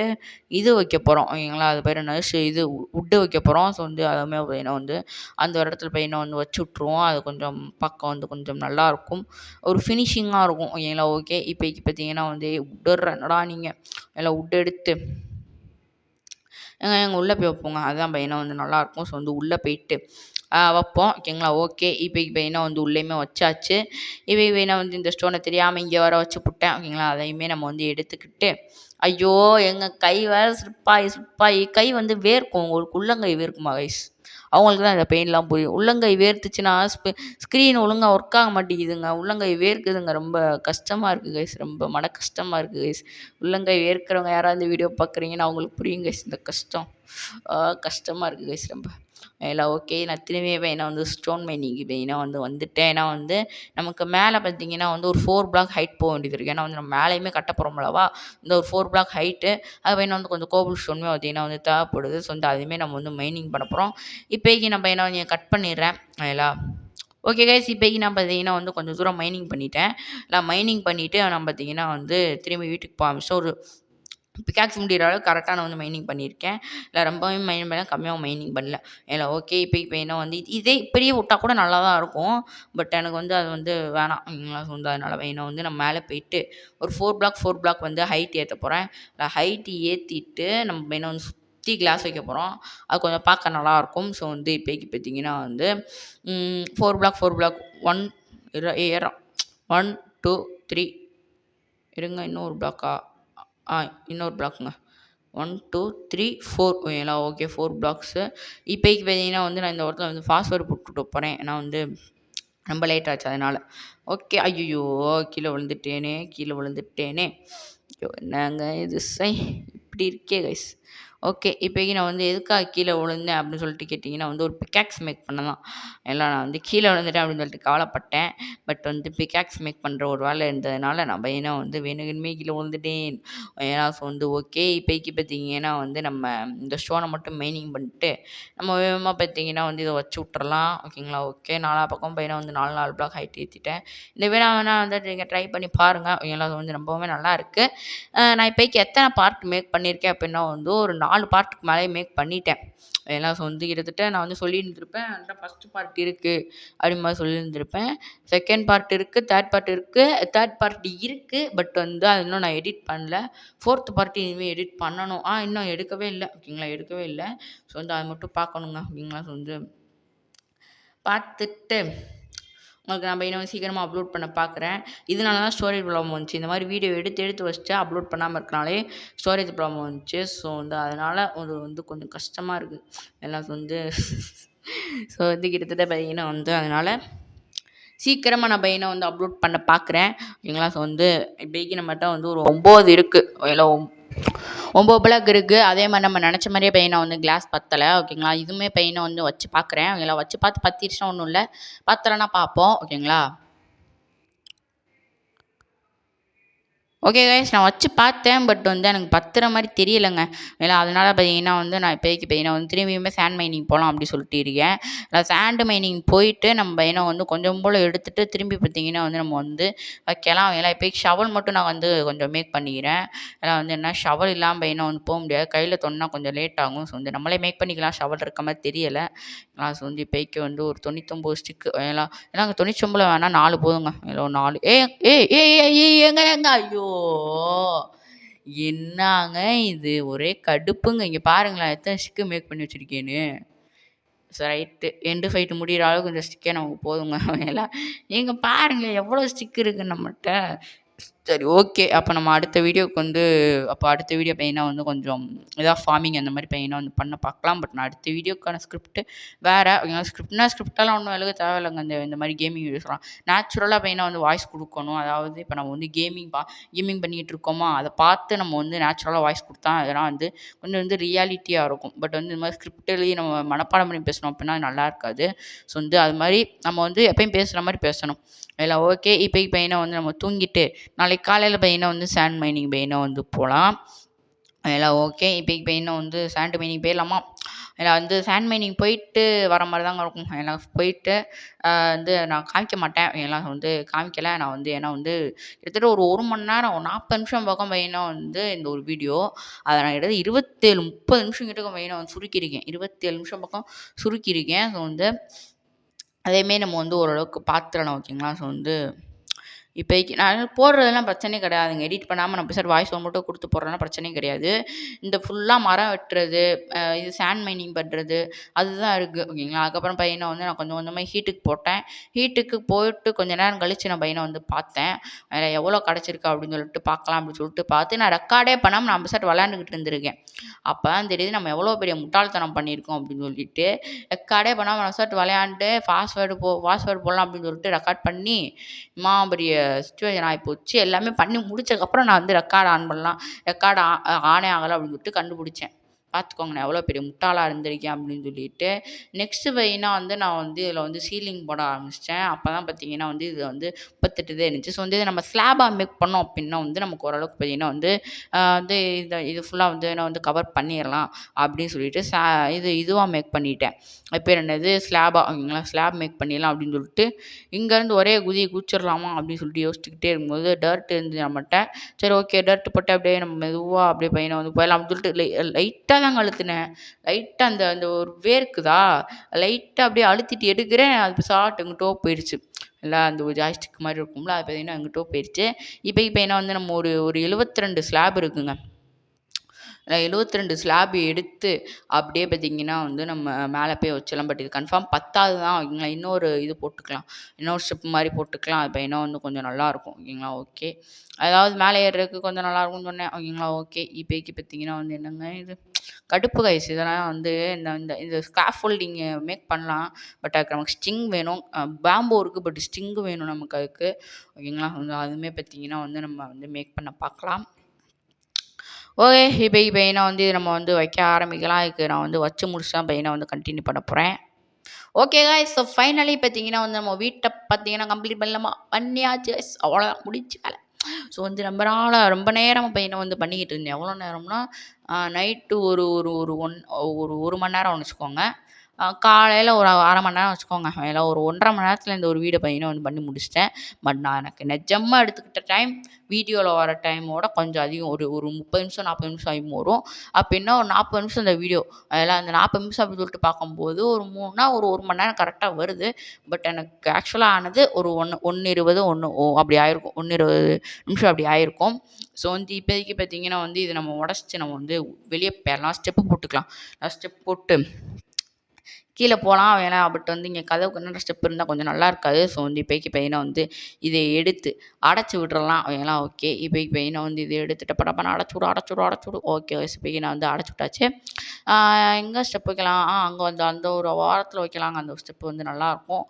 இது வைக்க போகிறோம். ஓகேங்களா? அது பேர் என்ன, இது வுட்டு வைக்க போகிறோம். ஸோ வந்து அதுவுமே பையனை வந்து அந்த ஒரு இடத்துல பையனை வந்து வச்சு விட்ருவோம். அது கொஞ்சம் பக்கம் வந்து கொஞ்சம் நல்லாயிருக்கும், ஒரு ஃபினிஷிங்காக இருக்கும். ஓகேங்களா? ஓகே. இப்போக்கி பார்த்தீங்கன்னா வந்து என்னடா நீங்கள் எல்லாம் வுட்டு எடுத்து எங்க உள்ளே போய் வைப்போங்க. அதுதான் பையனா வந்து நல்லாயிருக்கும். ஸோ வந்து உள்ளே போயிட்டு வைப்போம். ஓகேங்களா? ஓகே. இப்போ பையனா வந்து உள்ளேயுமே வச்சாச்சு. இப்போ வந்து இந்த ஸ்டோனை தெரியாமல் இங்கே வர வச்சுப்புட்டேன். ஓகேங்களா? அதையுமே நம்ம வந்து எடுத்துக்கிட்டு, ஐயோ! எங்க கை வேறு ஸ்லிப்பாகி கை வந்து வேர்க்கும். உங்களுக்கு உள்ளங்கை வேர்க்குமா கைஸ்? அவங்களுக்கு தான் இந்த பெயின்லாம் புரியும். உள்ளங்கை வேர்த்துச்சுன்னா ஸ்க்ரீன் ஒழுங்காக ஒர்க் ஆக மாட்டேங்குதுங்க. உள்ளங்கை வேர்க்குதுங்க. ரொம்ப கஷ்டமாக இருக்குது கைஸ். ரொம்ப மன கஷ்டமாக இருக்குது கைஸ். உள்ளங்கை வேர்க்கிறவங்க யாராவது இந்த வீடியோ பார்க்குறீங்கன்னா அவங்களுக்கு புரியும் கைஸ் இந்த கஷ்டம். கஷ்டமாக இருக்குது கைஸ் ரொம்ப. எல்லாம் ஓகே. நான் திரும்பியே என்ன வந்து ஸ்டோன் மைனிங்கு மெயினாக வந்து வந்துட்டேன். ஏன்னா வந்து நமக்கு மேலே பார்த்தீங்கன்னா வந்து ஒரு 4 பிளாக் ஹைட் போக வேண்டியது இருக்குது. ஏன்னா வந்து நம்ம மேலேயுமே கட்ட போகிறோம் அல்லவா, இந்த ஒரு 4 பிளாக் ஹைட்டு அது வேணும் வந்து கொஞ்சம் கோபிள் ஸ்டோனுமே பார்த்தீங்கன்னா வந்து தேவைப்படுது. ஸோ வந்து அதையுமே நம்ம வந்து மைனிங் பண்ண போகிறோம். இப்போக்கி நம்ம என்ன வந்து கட் பண்ணிடுறேன். எல்லாம் ஓகே கைஸ், இப்போக்கி நான் பார்த்தீங்கன்னா வந்து கொஞ்சம் தூரம் மைனிங் பண்ணிட்டேன். நான் மைனிங் பண்ணிவிட்டு நான் பார்த்தீங்கன்னா வந்து திரும்பி வீட்டுக்கு போக ஆரம்பிச்சேன். ஒரு பிக்காக்ஸ் முடிகிற அளவுக்கு கரெக்டாக நான் வந்து மைனிங் பண்ணியிருக்கேன். இல்லை ரொம்பவே மைனிங் பண்ணல, கம்மியாகவும் மைனிங் பண்ணல. இல்லை ஓகே. இப்போ என்ன வந்து இதே இப்படியே விட்டா கூட நல்லா தான் இருக்கும். பட் எனக்கு வந்து அது வந்து வேணாம். ஸோ வந்து அதனால் வேணும் வந்து நான் மேலே போயிட்டு ஒரு 4 பிளாக் வந்து ஹைட் ஏற்ற போகிறேன். ஹைட்டு ஏற்றிட்டு நம்ம என்ன வந்து சுற்றி கிளாஸ் வைக்க போகிறோம். அது கொஞ்சம் பார்க்க நல்லாயிருக்கும். ஸோ வந்து இப்போக்கி பார்த்தீங்கன்னா வந்து 4 பிளாக் 1 ஏறம் 1 2 3 இருங்க இன்னொரு பிளாக்கா இன்னொரு பிளாக்குங்க 1 2 3 4 ஓகேங்களா ஓகே 4 பிளாக்ஸு. இப்போக்கி பார்த்தீங்கன்னா வந்து நான் இந்த இடத்துல வந்து ஃபாஸ்வேர்டு போட்டுவிட்டு போகிறேன். ஏன்னா வந்து ரொம்ப லேட் ஆச்சு அதனால். ஓகே ஐயோ கீழே விழுந்துட்டேனே ஐயோ என்னங்க இது இப்படி இருக்கே கைஸ். ஓகே இப்போக்கி நான் வந்து எதுக்காக கீழே விழுந்தேன் அப்படின்னு சொல்லிட்டு கேட்டிங்கன்னா வந்து ஒரு பிக்காக்ஸ் மேக் பண்ண தான். எல்லாம் நான் வந்து கீழே விழுந்துட்டேன் அப்படின்னு சொல்லிட்டு கவலைப்பட்டேன். பட் வந்து பிக்காக்ஸ் மேக் பண்ணுற ஒரு வேலை இருந்ததுனால நான் பையனாக வந்து வேணுங்கன்மே கீழே விழுந்துட்டேன். ஏன்னா ஸோ வந்து ஓகே இப்போக்கி பார்த்தீங்கன்னா வந்து நம்ம இந்த ஸ்டோனை மட்டும் மைனிங் பண்ணிட்டு நம்ம வேகமாக பார்த்தீங்கன்னா வந்து இதை வச்சு விட்றலாம். ஓகேங்களா ஓகே 4 பக்கம் பையனை வந்து 4 பிளாக் ஹைட் ஏற்றிட்டேன். இந்த வேணா வந்து நீங்கள் ட்ரை பண்ணி பாருங்கள். ஓகேங்களா அது வந்து ரொம்பவுமே நல்லா இருக்குது. நான் இப்போக்கி எத்தனை பார்ட் மேக் பண்ணியிருக்கேன் அப்படின்னா வந்து ஒரு 4 பார்ட்டுக்கு மேலே மேக் பண்ணிட்டேன். எல்லாம் வந்து கிட்டத்தட்ட நான் வந்து சொல்லியிருந்திருப்பேன். என்கிட்ட ஃபஸ்ட்டு பார்ட் இருக்குது அப்படி மாதிரி சொல்லியிருந்திருப்பேன். செகண்ட் பார்ட் இருக்குது, தேர்ட் பார்ட் இருக்குது. பட் வந்து அது இன்னும் நான் எடிட் பண்ணல. ஃபோர்த் பார்ட் இனிமேல் எடிட் பண்ணணும். இன்னும் எடுக்கவே இல்லை. ஓகேங்களா எடுக்கவே இல்லை. ஸோ வந்து அதை மட்டும் பார்க்கணுங்க. ஓகேங்களா ஸோ வந்து பார்த்துட்டு உங்களுக்கு நான் இன்னும் சீக்கிரமாக அப்லோட் பண்ண பார்க்குறேன். இதனால தான் ஸ்டோரேஜ் ப்ராப்ளம் வந்துச்சு. இந்த மாதிரி வீடியோ எடுத்து வச்சுட்டு அப்லோட் பண்ணாமல் இருக்கனாலே ஸ்டோரேஜ் ப்ராப்ளம் வந்துச்சு. ஸோ வந்து அதனால் ஒரு வந்து கொஞ்சம் கஷ்டமாக இருக்குது. எல்லாம் வந்து ஸோ வந்து கிட்டத்தட்ட பார்த்தீங்கன்னா வந்து அதனால் சீக்கிரமாக நான் பையனை வந்து அப்லோட் பண்ண பார்க்குறேன். ஓகேங்களா ஸோ வந்து இப்போக்கி நம்மகிட்ட வந்து ஒரு 9 இருக்குது. எல்லாம் 9 பிளாக் இருக்குது. அதே மாதிரி நம்ம நினச்ச மாதிரியே பையனை வந்து கிளாஸ் பத்தலை. ஓகேங்களா இதுவுமே பையனை வந்து வச்சு பார்க்குறேன். ஓகேங்களா வச்சு பார்த்து பற்றிடுச்சுன்னா ஒன்றும் இல்லை, பத்தலைன்னா பார்ப்போம். ஓகேங்களா ஓகே கைஸ் நான் வச்சு பார்த்தேன். பட் வந்து எனக்கு பத்துற மாதிரி தெரியலைங்க. ஏன்னா அதனால் பார்த்தீங்கன்னா வந்து நான் இப்போக்கி பையனை வந்து திரும்பியுமே சாண்ட் மைனிங் போகலாம் அப்படி சொல்லிட்டு இருக்கேன். நான் சாண்டு மைனிங் போயிட்டு நம்ம பையனை வந்து கொஞ்சம் போல் எடுத்துகிட்டு திரும்பி பார்த்தீங்கன்னா வந்து நம்ம வந்து வைக்கலாம். ஏன்னா இப்போக்கி ஷவல் மட்டும் நான் வந்து கொஞ்சம் மேக் பண்ணிக்கிறேன். ஏன்னா வந்து என்ன ஷவல் இல்லாமல் பையனை வந்து போக முடியாது. கையில் தொன்னா கொஞ்சம் லேட் ஆகும். ஸோ வந்து நம்மளே மேக் பண்ணிக்கலாம். ஷவல் இருக்க மாதிரி தெரியலை. ஸோ வந்து இப்போக்கி வந்து ஒரு 99 ஸ்டிக்கு ஏன்னா 99 வேணால் 4 போதுங்க. ஏதோ 4 ஏங்க ஐயோ என்னாங்க இது ஒரே கடுப்புங்க. இங்கே பாருங்களேன் எத்தனை ஸ்டிக்கு மேக் பண்ணி வச்சுருக்கேன்னு. ரைட்டு எண்டு ஃபைட்டு முடிகிற அளவுக்கு இந்த ஸ்டிக்கே நமக்கு போதுங்க. எல்லாம் நீங்கள் பாருங்களேன் எவ்வளோ ஸ்டிக் இருக்குது நம்மகிட்ட. சரி ஓகே அப்போ நம்ம அடுத்த வீடியோவுக்கு வந்து அடுத்த வீடியோ பையனாக வந்து கொஞ்சம் ஃபார்மிங் அந்த மாதிரி பையனாக வந்து பண்ண பார்க்கலாம். பட் நான் அடுத்த வீடியோக்கான ஸ்கிரிப்ட்டு வேறு. ஸ்கிரிப்டெல்லாம் ஒன்றும் எழுத தேவையில்லைங்க. இந்த மாதிரி கேமிங் வீடியோஸ்லாம் நேச்சுரலாக பையனாக வந்து வாய்ஸ் கொடுக்கணும். அதாவது இப்போ நம்ம வந்து கேமிங் பண்ணிகிட்டு இருக்கோமா அதை பார்த்து நம்ம வந்து நேச்சுரலாக வாய்ஸ் கொடுத்தா அதெல்லாம் வந்து கொஞ்சம் வந்து ரியாலிட்டியாக இருக்கும். பட் வந்து இந்த மாதிரி ஸ்கிரிப்ட்லேயே நம்ம மனப்பாடம் பண்ணி பேசணும் அப்படின்னா நல்லா இருக்காது. ஸோ வந்து அது மாதிரி நம்ம வந்து எப்பயும் பேசுகிற மாதிரி பேசணும். எல்லாம் ஓகே இப்போக்கி பையனை வந்து நம்ம தூங்கிட்டு நாளைக்கு காலையில் பையனை வந்து சாண்ட் மைனிங் பையனை வந்து போகலாம். எல்லாம் ஓகே இப்போக்கி பையனை வந்து சாண்ட் மைனிங் போயிடலாமா? ஏன்னா வந்து சாண்ட் மைனிங் போயிட்டு வர மாதிரி தாங்க இருக்கும். ஏன்னா போயிட்டு வந்து நான் காமிக்க மாட்டேன். எல்லாம் வந்து காமிக்கலை நான் வந்து ஏன்னா வந்து கிட்டத்தட்ட ஒரு மணி நேரம் 40 நிமிஷம் பக்கம் பையனாக வந்து இந்த ஒரு வீடியோ அதை நான் கிட்டத்தட்ட 27-30 நிமிஷம் கிட்ட பையனை வந்து சுருக்கியிருக்கேன். 27 நிமிஷம் பக்கம் சுருக்கியிருக்கேன். ஸோ வந்து அதேமாரி நம்ம வந்து ஓரளவுக்கு பார்த்துடலாம். ஓகேங்களா ஸோ வந்து இப்போக்கி நான் போடுறதெல்லாம் பிரச்சனையே கிடையாதுங்க. எடிட் பண்ணாமல் நம்ம பேசுகிற வாய்ஸ் ஓவர் மட்டும் கொடுத்து போடுறதுனா பிரச்சனையே கிடையாது. இந்த ஃபுல்லாக மரம் வெட்டுறது இது சாண்ட் மைனிங் பண்ணுறது அதுதான் இருக்குது. ஓகேங்களா அதுக்கப்புறம் பையனை வந்து நான் கொஞ்சம் கொஞ்சமாக ஹீட்டுக்கு போட்டேன். ஹீட்டுக்கு போயிட்டு கொஞ்சம் நேரம் கழித்து நான் பையனை வந்து பார்த்தேன். அதில் எவ்வளோ கிடச்சிருக்கு அப்படின்னு சொல்லிட்டு பார்க்கலாம் அப்படின்னு சொல்லிட்டு பார்த்து நான் ரெக்கார்டே பண்ணாமல் நான் பெருசாக விளையாண்டுக்கிட்டு இருந்திருக்கேன். அப்போ தான் தெரியுது நம்ம எவ்வளோ பெரிய முட்டாள்தனம் பண்ணியிருக்கோம் அப்படின்னு சொல்லிட்டு ரெக்கார்டே பண்ணாமல் பெருசாட்டு விளையாண்டு பாஸ்வேர்டு போடலாம் அப்படின்னு சொல்லிட்டு ரெக்கார்ட் பண்ணி பெரிய சிச்சுவேஷன் ஆகிப்போச்சு. எல்லாமே பண்ணி முடிச்சதுக்கப்புறம் நான் வந்து ரெக்கார்டு ஆனே ஆகலை அப்படின்னு சொல்லிட்டு கண்டுபிடிச்சேன். பார்த்துக்கோங்க நான் எவ்வளோ பெரிய முட்டாளாக இருந்திருக்கேன் அப்படின்னு சொல்லிட்டு. நெக்ஸ்ட்டு பையனாக வந்து நான் வந்து இதில் வந்து சீலிங் போட ஆரம்பிச்சிட்டேன். அப்போ தான் பார்த்தீங்கன்னா வந்து இது வந்து 38 தான் இருந்துச்சு. ஸோ வந்து நம்ம ஸ்லாபாக மேக் பண்ணோம் அப்படின்னா வந்து நமக்கு ஓரளவுக்கு பார்த்தீங்கன்னா வந்து வந்து இது ஃபுல்லாக வந்து நான் வந்து கவர் பண்ணிடலாம் அப்படின்னு சொல்லிட்டு இதுவாக மேக் பண்ணிட்டேன். அது பேர் என்னது ஸ்லாபாக ஓகேங்களா ஸ்லாப் மேக் பண்ணிடலாம் அப்படின்னு சொல்லிட்டு இங்கேருந்து ஒரே குதிச்சிடலாமா அப்படின்னு சொல்லிட்டு யோசிச்சுக்கிட்டே இருக்கும்போது டர்ட் இருந்து நம்மகிட்ட. சரி ஓகே டர்ட் போட்டு அப்படியே நம்ம மெதுவாக அப்படியே பையனை வந்து போயிடலாம் அப்படின்னு சொல்லிட்டு லைட்டாக தாங்க அழுத்தினேன். லைட்டாக அந்த அந்த ஒரு வேர்க்குதா லைட்டாக அப்படியே அழுத்திட்டு எடுக்கிறேன். அது சாப்பிட்டு எங்கிட்டோ போயிடுச்சு. எல்லாம் அந்த ஒரு ஜாய்ஸ்டிக் மாதிரி இருக்கும்ல அது பார்த்தீங்கன்னா எங்கிட்டோ போயிடுச்சு. இப்போ என்ன வந்து நம்ம ஒரு 72 ஸ்லாப் இருக்குங்க. 72 ஸ்லாப் எடுத்து அப்படியே பார்த்தீங்கன்னா வந்து நம்ம மேலே போய் வச்சிடலாம். பட் இது கன்ஃபார்ம் பத்தாது தான் ஓகேங்களா. இன்னொரு இது போட்டுக்கலாம். இன்னொரு ஸ்டெப் மாரி போட்டுக்கலாம். அப்போ இன்னும் வந்து கொஞ்சம் நல்லாயிருக்கும் ஓகேங்களா. ஓகே. அதாவது மேலே ஏறுறதுக்கு கொஞ்சம் நல்லாயிருக்கும்னு சொன்னேன் ஓகேங்களா. ஓகே. இப்போதைக்கு பார்த்தீங்கன்னா வந்து என்னங்க இது கடுப்பு கைஸ். இதெல்லாம் வந்து இந்த இந்த இந்த ஸ்காஃபோல்டிங் மேக் பண்ணலாம். பட் அதுக்கு நமக்கு ஸ்டிங் வேணும். பேம்போ இருக்குது பட் ஸ்டிங் வேணும் நமக்கு அதுக்கு ஓகேங்களா. வந்து அதுவுமே பார்த்தீங்கன்னா வந்து நம்ம வந்து மேக் பண்ண பார்க்கலாம். ஓகே. இப்போ நான் வந்து நம்ம வந்து வைக்க ஆரம்பிக்கலாம். இதுக்கு நான் வந்து வச்சு முடிச்சா பையனை வந்து கண்டினியூ பண்ண போகிறேன். Okay guys. ஸோ ஃபைனலி பார்த்தீங்கன்னா வந்து நம்ம வீட்டை பார்த்தீங்கன்னா கம்ப்ளீட் பண்ணலாமா பண்ணியாச்சு guys. அவ்வளோதான் முடிச்சு வேலை. ஸோ வந்து ரொம்ப நேரமாக பையனை வந்து பண்ணிக்கிட்டு இருந்தேன். எவ்வளோ நேரம்னா நைட்டு ஒரு ஒரு ஒரு ஒன் ஒரு 1 மணி நேரம்னு வச்சுக்கோங்க. காலையில் ஒரு 1/2 மணி நேரம் வச்சுக்கோங்க. அதில் ஒரு 1 1/2 மணி நேரத்தில் இந்த ஒரு வீடியோ பையனை வந்து பண்ணி முடிச்சிட்டேன். பட் நான் எனக்கு நிஜமா எடுத்துக்கிட்ட டைம் வீடியோவில் வர டைமோட கொஞ்சம் அதிகம். ஒரு ஒரு 30 நிமிஷம் 40 நிமிஷம் ஆகும் வரும். அப்படின்னா ஒரு 40 நிமிஷம் இந்த வீடியோ. அதில் அந்த 40 நிமிஷம் அப்படின்னு சொல்லிட்டு பார்க்கும்போது ஒரு 3னா ஒரு 1 மணி நேரம் கரெக்டாக வருது. பட் எனக்கு ஆக்சுவலாக ஆனது ஒரு 1:20 அப்படி ஆயிருக்கும். 1:20 நிமிஷம் அப்படி ஆயிருக்கும். ஸோ வந்து இப்போதைக்கு பார்த்தீங்கன்னா வந்து இது நம்ம உடச்சிட்டு நம்ம வந்து வெளியே போயிடலாம். ஸ்டெப்பு போட்டுக்கலாம். ஸ்டெப் போட்டு கீழே போகலாம் வேணா. பட் வந்து இங்கே கதவுக்கு என்னென்ன ஸ்டெப் இருந்தால் கொஞ்சம் நல்லா இருக்காது. ஸோ வந்து இப்போதைக்கு பையனை வந்து இதை எடுத்து அடைச்சி விட்றலாம் வேணா. ஓகே. இப்போதைக்கு பையனை வந்து இதை எடுத்துட்டு படப்பட அடைச்சுடு. ஓகே. இப்போதைக்கு நான் வந்து அடைச்சி விட்டாச்சு. எங்கே ஸ்டெப் வைக்கலாம்? அங்கே வந்து அந்த ஒரு வாரத்தில் வைக்கலாங்க. அந்த ஸ்டெப்பு வந்து நல்லாயிருக்கும்.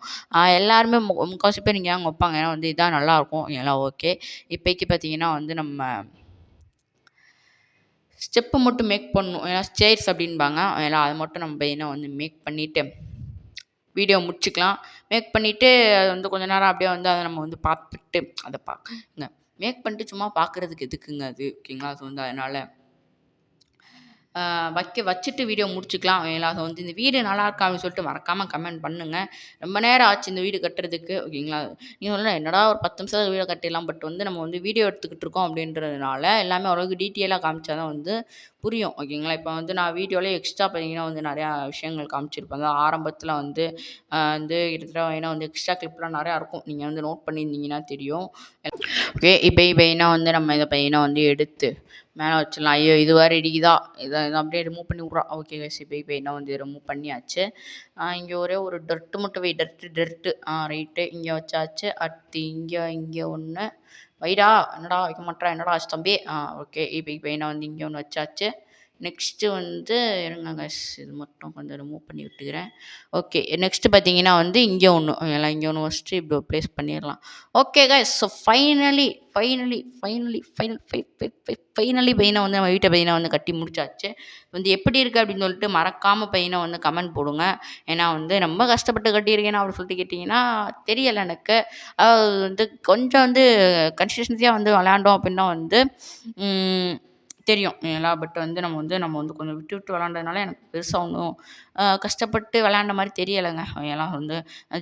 எல்லாருமே முக்கால்வாசி பேர் இங்கே அங்கே வைப்பாங்க. ஏன்னா வந்து இதான் நல்லாயிருக்கும் எல்லாம். ஓகே. இப்போதைக்கு பார்த்தீங்கன்னா வந்து நம்ம ஸ்டெப்பு மட்டும் மேக் பண்ணணும். ஏன்னா ஸ்டேர்ஸ் அப்படின்பாங்க. ஏன்னா அதை மட்டும் நம்ம பையனை வந்து மேக் பண்ணிவிட்டு வீடியோ முடிச்சுக்கலாம். மேக் பண்ணிவிட்டு அது வந்து கொஞ்ச நேரம் அப்படியே வந்து அதை நம்ம வந்து பார்த்துட்டு அதை பார்க்குங்க. மேக் பண்ணிட்டு சும்மா பார்க்குறதுக்கு எதுக்குங்க அது ஓகேங்களா. அது வந்து அதனால் வச்சுட்டு வீடியோ முடிச்சுக்கலாம். அது வந்து இந்த வீடு நல்லா இருக்கா அப்படின்னு சொல்லிட்டு மறக்காமல் கமெண்ட் பண்ணுங்கள். ரொம்ப நேரம் ஆச்சு இந்த வீடு கட்டுறதுக்கு ஓகேங்களா. நீங்கள் சொல்லலாம் என்னடா ஒரு 10 நிமிஷம் வீடியோ கட்டிடலாம். பட் வந்து நம்ம வந்து வீடியோ எடுத்துக்கிட்டு இருக்கோம் அப்படின்றதுனால எல்லாமே ஓரளவுக்கு டீட்டெயிலாக காமிச்சா தான் வந்து புரியும் ஓகேங்களா. இப்போ வந்து நான் வீடியோவில் எக்ஸ்ட்ரா பார்த்தீங்கன்னா வந்து நிறையா விஷயங்கள் காமிச்சிருப்பேன். ஆரம்பத்தில் வந்து வந்து கிட்டத்தட்ட வந்து எக்ஸ்ட்ரா கிளிப்லாம் நிறையா இருக்கும். நீங்கள் வந்து நோட் பண்ணியிருந்தீங்கன்னா தெரியும். ஓகே. இப்போ வந்து நம்ம இதை பையனை வந்து எடுத்து மேலே வச்சிடலாம். ஐயோ இது வேறு இடிக்குதா. இதை அப்படியே ரிமூவ் பண்ணி விட்றோம். Okay guys. இப்போ என்ன வந்து ரிமூவ் பண்ணியாச்சு. இங்கே ஒரே ஒரு டர்ட்டு மட்டும் டர்ட்டு ரைட்டு இங்கே வச்சாச்சு. அடுத்து இங்கே ஒன்று வைடா. என்னடா வைக்க மாட்டேறா. என்னடா ஆச்சு தம்பி. ஓகே. இப்போ என்ன வந்து இங்கே ஒன்று வச்சாச்சு. நெக்ஸ்ட்டு வந்து இருங்க கைஸ். இது மட்டும் கொஞ்சம் ரிமூவ் பண்ணி விட்டுக்கிறேன். ஓகே. நெக்ஸ்ட்டு பார்த்தீங்கன்னா வந்து இங்கே ஒன்று எல்லாம் இங்கே ஒன்று வச்சுட்டு இப்படி ப்ளேஸ் பண்ணிடலாம். Okay guys. ஸோ ஃபைனலி பையனை வந்து நம்ம வீட்டை பையனை வந்து கட்டி முடிச்சாச்சு. வந்து எப்படி இருக்குது அப்படின்னு சொல்லிட்டு மறக்காமல் பையனை வந்து கமெண்ட் போடுங்க. ஏன்னா வந்து ரொம்ப கஷ்டப்பட்டு கட்டியிருக்கேன் அப்படின்னு சொல்லிட்டு கேட்டிங்கன்னா தெரியலை எனக்கு. வந்து கொஞ்சம் வந்து கன்சிஸ்டன்சியாக வந்து விளையாண்டோம் அப்படின்னா வந்து தெரியும் எல்லாம். பட் வந்து நம்ம வந்து கொஞ்சம் விட்டு விளாண்டதுனால எனக்கு பெருசாக ஒன்றும் கஷ்டப்பட்டு விளாண்ட மாதிரி தெரியலைங்க. எல்லாம் வந்து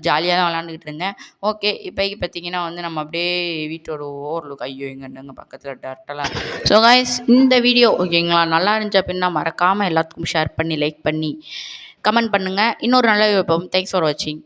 ஜாலியாக தான் விளாண்டுக்கிட்டு இருந்தேன். ஓகே. இப்போக்கி பார்த்தீங்கன்னா வந்து நம்ம அப்படியே வீட்டோட ஓவர்லுக் ஐயோ எங்கன்னு பக்கத்தில் டர்ட்டெல்லாம். ஸோ காய்ஸ் இந்த வீடியோ ஓகேங்களா நல்லா இருந்துச்சு அப்படின்னா மறக்காமல் எல்லாத்துக்கும் ஷேர் பண்ணி லைக் பண்ணி கமெண்ட் பண்ணுங்கள். இன்னொரு நல்ல வீடியோ பார்ப்போம். தேங்க்ஸ் ஃபார் வாட்சிங்.